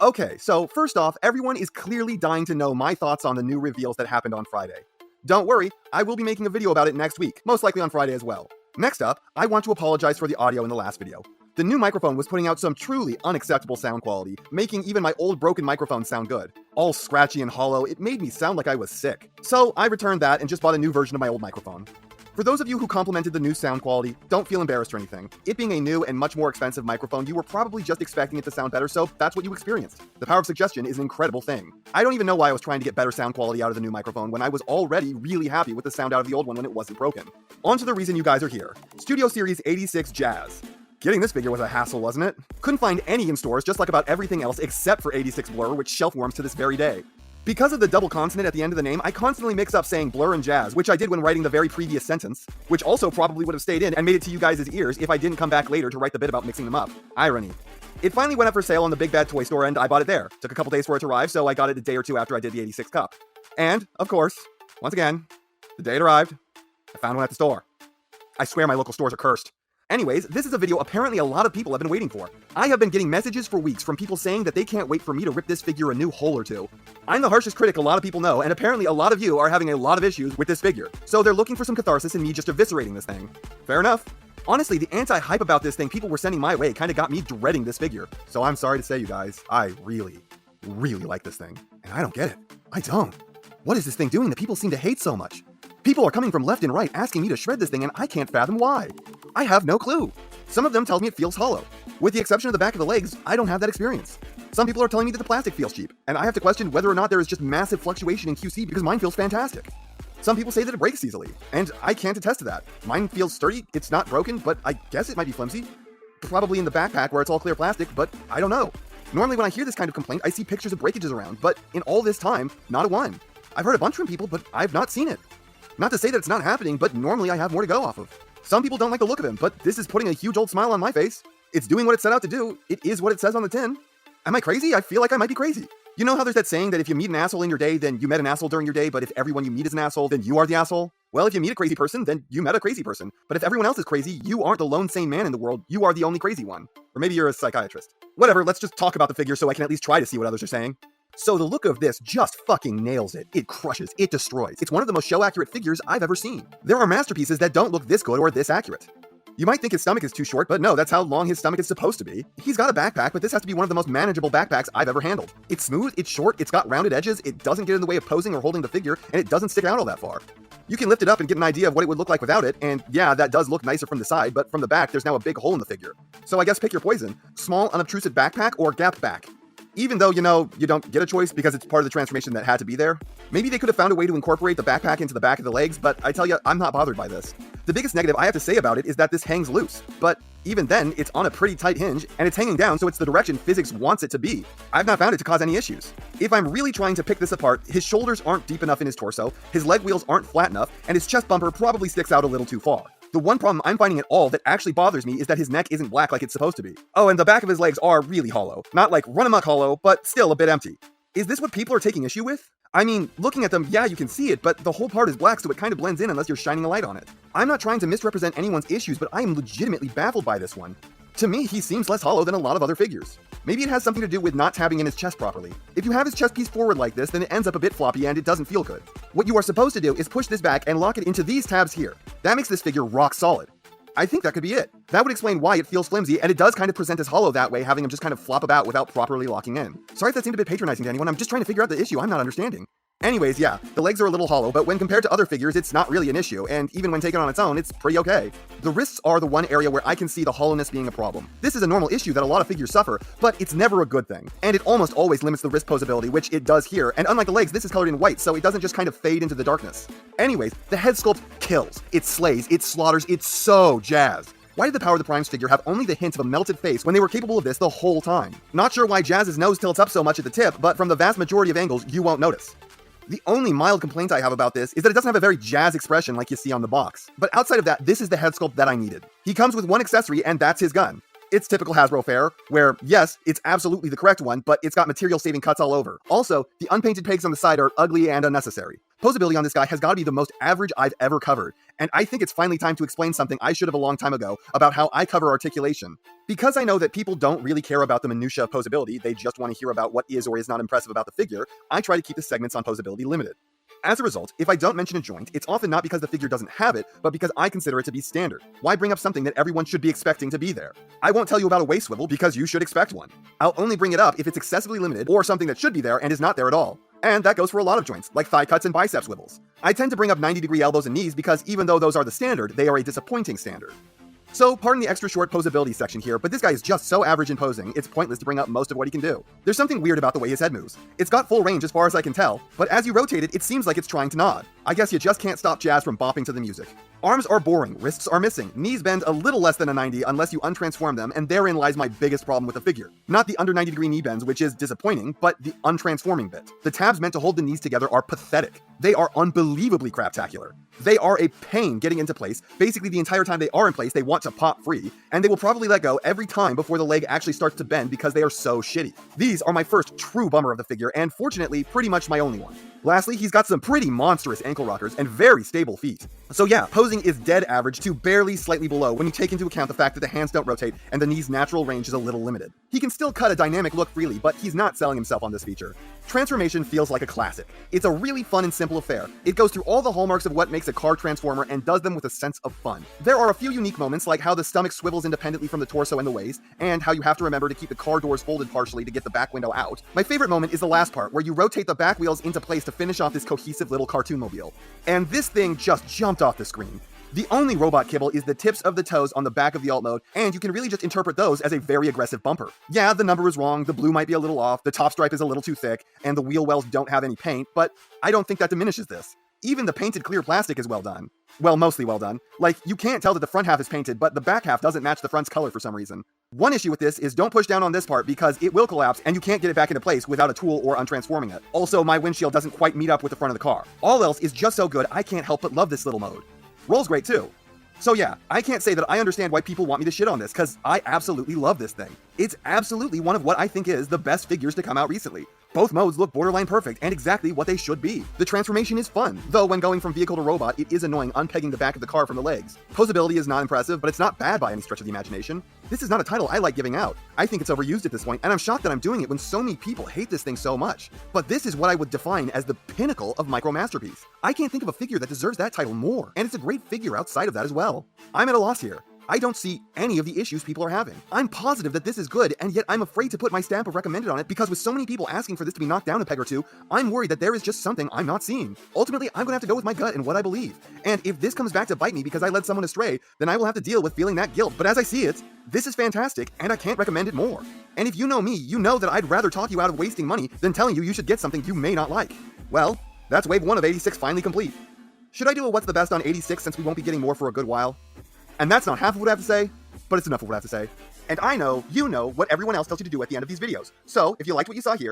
Okay, so first off, everyone is clearly dying to know my thoughts on the new reveals that happened on Friday. Don't worry, I will be making a video about it next week, most likely on Friday as well. Next up, I want to apologize for the audio in the last video. The new microphone was putting out some truly unacceptable sound quality, making even my old broken microphone sound good. All scratchy and hollow, it made me sound like I was sick. So I returned that and just bought a new version of my old microphone. For those of you who complimented the new sound quality, don't feel embarrassed or anything. It being a new and much more expensive microphone, you were probably just expecting it to sound better, so that's what you experienced. The power of suggestion is an incredible thing. I don't even know why I was trying to get better sound quality out of the new microphone when I was already really happy with the sound out of the old one when it wasn't broken. On to the reason you guys are here. Studio Series 86 Jazz. Getting this figure was a hassle, wasn't it? Couldn't find any in stores, just like about everything else except for 86 Blur, which shelf warms to this very day. Because of the double consonant at the end of the name, I constantly mix up saying Blur and Jazz, which I did when writing the very previous sentence, which also probably would have stayed in and made it to you guys' ears if I didn't come back later to write the bit about mixing them up. Irony. It finally went up for sale on the Big Bad Toy Store and I bought it there. Took a couple days for it to arrive, so I got it a day or two after I did the 86 Cup. And, of course, once again, the day it arrived, I found one at the store. I swear my local stores are cursed. Anyways, this is a video apparently a lot of people have been waiting for. I have been getting messages for weeks from people saying that they can't wait for me to rip this figure a new hole or two. I'm the harshest critic a lot of people know, and apparently a lot of you are having a lot of issues with this figure. So they're looking for some catharsis in me just eviscerating this thing. Fair enough. Honestly, the anti-hype about this thing people were sending my way kinda got me dreading this figure. So I'm sorry to say, you guys, I really like this thing. And I don't get it. I don't. What is this thing doing that people seem to hate so much? People are coming from left and right asking me to shred this thing and I can't fathom why. I have no clue. Some of them tell me it feels hollow. With the exception of the back of the legs, I don't have that experience. Some people are telling me that the plastic feels cheap, and I have to question whether or not there is just massive fluctuation in QC because mine feels fantastic. Some people say that it breaks easily, and I can't attest to that. Mine feels sturdy, it's not broken, but I guess it might be flimsy. Probably in the backpack where it's all clear plastic, but I don't know. Normally when I hear this kind of complaint, I see pictures of breakages around, but in all this time, not a one. I've heard a bunch from people, but I've not seen it. Not to say that it's not happening, but normally I have more to go off of. Some people don't like the look of him, but this is putting a huge old smile on my face. It's doing what it set out to do. It is what it says on the tin. Am I crazy? I feel like I might be crazy. You know how there's that saying that if you meet an asshole in your day, then you met an asshole during your day, but if everyone you meet is an asshole, then you are the asshole? Well, if you meet a crazy person, then you met a crazy person. But if everyone else is crazy, you aren't the lone sane man in the world, you are the only crazy one. Or maybe you're a psychiatrist. Whatever, let's just talk about the figure so I can at least try to see what others are saying. So the look of this just fucking nails it. It crushes, it destroys. It's one of the most show-accurate figures I've ever seen. There are masterpieces that don't look this good or this accurate. You might think his stomach is too short, but no, that's how long his stomach is supposed to be. He's got a backpack, but this has to be one of the most manageable backpacks I've ever handled. It's smooth, it's short, it's got rounded edges, it doesn't get in the way of posing or holding the figure, and it doesn't stick out all that far. You can lift it up and get an idea of what it would look like without it, and yeah, that does look nicer from the side, but from the back, there's now a big hole in the figure. So I guess pick your poison. Small, unobtrusive backpack or gap back. Even though, you don't get a choice because it's part of the transformation that had to be there. Maybe they could have found a way to incorporate the backpack into the back of the legs, but I tell you, I'm not bothered by this. The biggest negative I have to say about it is that this hangs loose. But even then, it's on a pretty tight hinge, and it's hanging down, so it's the direction physics wants it to be. I've not found it to cause any issues. If I'm really trying to pick this apart, his shoulders aren't deep enough in his torso, his leg wheels aren't flat enough, and his chest bumper probably sticks out a little too far. The one problem I'm finding at all that actually bothers me is that his neck isn't black like it's supposed to be. Oh, and the back of his legs are really hollow. Not like run-amok hollow, but still a bit empty. Is this what people are taking issue with? I mean, looking at them, yeah, you can see it, but the whole part is black, so it kind of blends in unless you're shining a light on it. I'm not trying to misrepresent anyone's issues, but I am legitimately baffled by this one. To me, he seems less hollow than a lot of other figures. Maybe it has something to do with not tabbing in his chest properly. If you have his chest piece forward like this, then it ends up a bit floppy and it doesn't feel good. What you are supposed to do is push this back and lock it into these tabs here. That makes this figure rock solid. I think that could be it. That would explain why it feels flimsy, and it does kind of present as hollow that way, having him just kind of flop about without properly locking in. Sorry if that seemed a bit patronizing to anyone, I'm just trying to figure out the issue I'm not understanding. Anyways, yeah, the legs are a little hollow, but when compared to other figures, it's not really an issue, and even when taken on its own, it's pretty okay. The wrists are the one area where I can see the hollowness being a problem. This is a normal issue that a lot of figures suffer, but it's never a good thing. And it almost always limits the wrist posability, which it does here, and unlike the legs, this is colored in white, so it doesn't just kind of fade into the darkness. Anyways, the head sculpt kills, it slays, it slaughters, it's so jazz. Why did the Power of the Primes figure have only the hint of a melted face when they were capable of this the whole time? Not sure why Jazz's nose tilts up so much at the tip, but from the vast majority of angles, you won't notice. The only mild complaint I have about this is that it doesn't have a very Jazz expression like you see on the box. But outside of that, this is the head sculpt that I needed. He comes with one accessory, and that's his gun. It's typical Hasbro fare, where, yes, it's absolutely the correct one, but it's got material-saving cuts all over. Also, the unpainted pegs on the side are ugly and unnecessary. Posability on this guy has got to be the most average I've ever covered, and I think it's finally time to explain something I should have a long time ago about how I cover articulation. Because I know that people don't really care about the minutiae of posability, they just want to hear about what is or is not impressive about the figure, I try to keep the segments on posability limited. As a result, if I don't mention a joint, it's often not because the figure doesn't have it, but because I consider it to be standard. Why bring up something that everyone should be expecting to be there? I won't tell you about a waist swivel because you should expect one. I'll only bring it up if it's excessively limited or something that should be there and is not there at all. And that goes for a lot of joints, like thigh cuts and bicep swivels. I tend to bring up 90-degree elbows and knees because even though those are the standard, they are a disappointing standard. So, pardon the extra short posability section here, but this guy is just so average in posing, it's pointless to bring up most of what he can do. There's something weird about the way his head moves. It's got full range as far as I can tell, but as you rotate it, it seems like it's trying to nod. I guess you just can't stop jazz from bopping to the music. Arms are boring, wrists are missing, knees bend a little less than a 90 unless you untransform them, and therein lies my biggest problem with the figure. Not the under 90-degree knee bends, which is disappointing, but the untransforming bit. The tabs meant to hold the knees together are pathetic. They are unbelievably craptacular. They are a pain getting into place. Basically, the entire time they are in place, they want to pop free, and they will probably let go every time before the leg actually starts to bend because they are so shitty. These are my first true bummer of the figure, and fortunately, pretty much my only one. Lastly, he's got some pretty monstrous ankle rockers and very stable feet. So yeah, posing is dead average to barely slightly below when you take into account the fact that the hands don't rotate and the knee's natural range is a little limited. He can still cut a dynamic look freely, but he's not selling himself on this feature. Transformation feels like a classic. It's a really fun and simple affair. It goes through all the hallmarks of what makes a car transformer and does them with a sense of fun. There are a few unique moments like how the stomach swivels independently from the torso and the waist, and how you have to remember to keep the car doors folded partially to get the back window out. My favorite moment is the last part, where you rotate the back wheels into place to finish off this cohesive little cartoon mobile. And this thing just jumped off the screen. The only robot kibble is the tips of the toes on the back of the alt mode, and you can really just interpret those as a very aggressive bumper. Yeah, the number is wrong, the blue might be a little off, the top stripe is a little too thick, and the wheel wells don't have any paint, but I don't think that diminishes this. Even the painted clear plastic is well done. Well, mostly well done. Like, you can't tell that the front half is painted, but the back half doesn't match the front's color for some reason. One issue with this is don't push down on this part because it will collapse and you can't get it back into place without a tool or untransforming it. Also, my windshield doesn't quite meet up with the front of the car. All else is just so good, I can't help but love this little mode. Roll's great too. So yeah, I can't say that I understand why people want me to shit on this, because I absolutely love this thing. It's absolutely one of what I think is the best figures to come out recently. Both modes look borderline perfect and exactly what they should be. The transformation is fun, though when going from vehicle to robot, it is annoying unpegging the back of the car from the legs. Posability is not impressive, but it's not bad by any stretch of the imagination. This is not a title I like giving out. I think it's overused at this point, and I'm shocked that I'm doing it when so many people hate this thing so much. But this is what I would define as the pinnacle of micro masterpiece. I can't think of a figure that deserves that title more, and it's a great figure outside of that as well. I'm at a loss here. I don't see any of the issues people are having. I'm positive that this is good, and yet I'm afraid to put my stamp of recommended on it because with so many people asking for this to be knocked down a peg or two, I'm worried that there is just something I'm not seeing. Ultimately, I'm gonna have to go with my gut and what I believe. And if this comes back to bite me because I led someone astray, then I will have to deal with feeling that guilt. But as I see it, this is fantastic, and I can't recommend it more. And if you know me, you know that I'd rather talk you out of wasting money than telling you should get something you may not like. Well, that's wave 1 of 86 finally complete. Should I do a what's the best on 86 since we won't be getting more for a good while? And that's not half of what I have to say, but it's enough of what I have to say. And I know you know what everyone else tells you to do at the end of these videos. So, if you liked what you saw here,